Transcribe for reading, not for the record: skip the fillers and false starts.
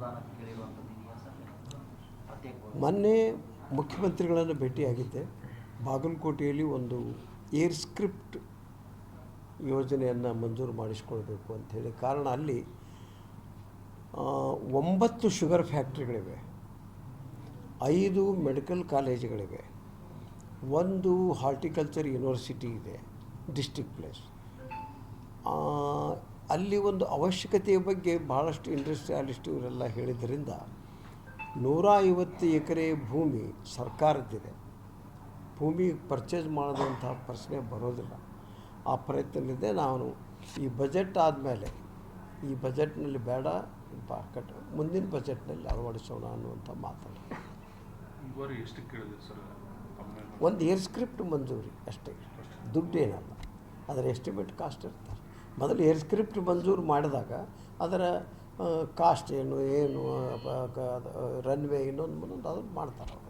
ಅನುದಾನ ಕೇಳಿರುವಂಥದ್ದು ಇದೆಯಾ ಸರ್? ಪ್ರತ್ಯೇಕವಾಗಿ ಮೊನ್ನೆ ಮುಖ್ಯಮಂತ್ರಿಗಳನ್ನು ಭೇಟಿಯಾಗಿದ್ದೆ. ಬಾಗಲಕೋಟೆಯಲ್ಲಿ ಒಂದು ಏರ್ ಸ್ಕ್ರಿಪ್ಟ್ ಯೋಜನೆಯನ್ನು ಮಂಜೂರು ಮಾಡಿಸ್ಕೊಳ್ಬೇಕು ಅಂಥೇಳಿ. ಕಾರಣ ಅಲ್ಲಿ 9 ಶುಗರ್ ಫ್ಯಾಕ್ಟ್ರಿಗಳಿವೆ, 5 ಮೆಡಿಕಲ್ ಕಾಲೇಜುಗಳಿವೆ, 1 ಹಾರ್ಟಿಕಲ್ಚರ್ ಯೂನಿವರ್ಸಿಟಿ ಇದೆ, ಡಿಸ್ಟ್ರಿಕ್ಟ್ ಪ್ಲೇಸ್. ಅಲ್ಲಿ ಒಂದು ಅವಶ್ಯಕತೆಯ ಬಗ್ಗೆ ಭಾಳಷ್ಟು ಇಂಡಸ್ಟ್ರಿಯಲಿಸ್ಟ್ ಇವರೆಲ್ಲ ಹೇಳಿದ್ದರಿಂದ 150 ಎಕರೆ ಭೂಮಿ ಸರ್ಕಾರದ್ದಿದೆ. ಭೂಮಿ ಪರ್ಚೇಸ್ ಮಾಡೋದಂಥ ಪ್ರಶ್ನೆ ಬರೋದಿಲ್ಲ. ಆ ಪ್ರಯತ್ನದಲ್ಲಿದೆ. ನಾನು ಈ ಬಜೆಟ್ ಆದಮೇಲೆ ಈ ಬಜೆಟ್ನಲ್ಲಿ ಬೇಡ, ಮುಂದಿನ ಬಜೆಟ್ನಲ್ಲಿ ಅಳವಡಿಸೋಣ ಅನ್ನುವಂಥ ಮಾತನ್ನು. ಒಂದು ಏರ್ ಸ್ಕ್ರಿಪ್ಟ್ ಮಂಜೂರಿ ಅಷ್ಟೇ, ದುಡ್ಡೇನಲ್ಲ. ಅದರ ಎಸ್ಟಿಮೇಟ್ ಕಾಸ್ಟ್ ಇರ್ತಾರೆ. ಮೊದಲು ಏರ್ ಸ್ಕ್ರಿಪ್ಟ್ ಮಂಜೂರು ಮಾಡಿದಾಗ ಅದರ ಕಾಸ್ಟ್ ಏನು ರನ್ವೇ ಇನ್ನೊಂದು ಅದನ್ನು ಮಾಡ್ತಾರೆ.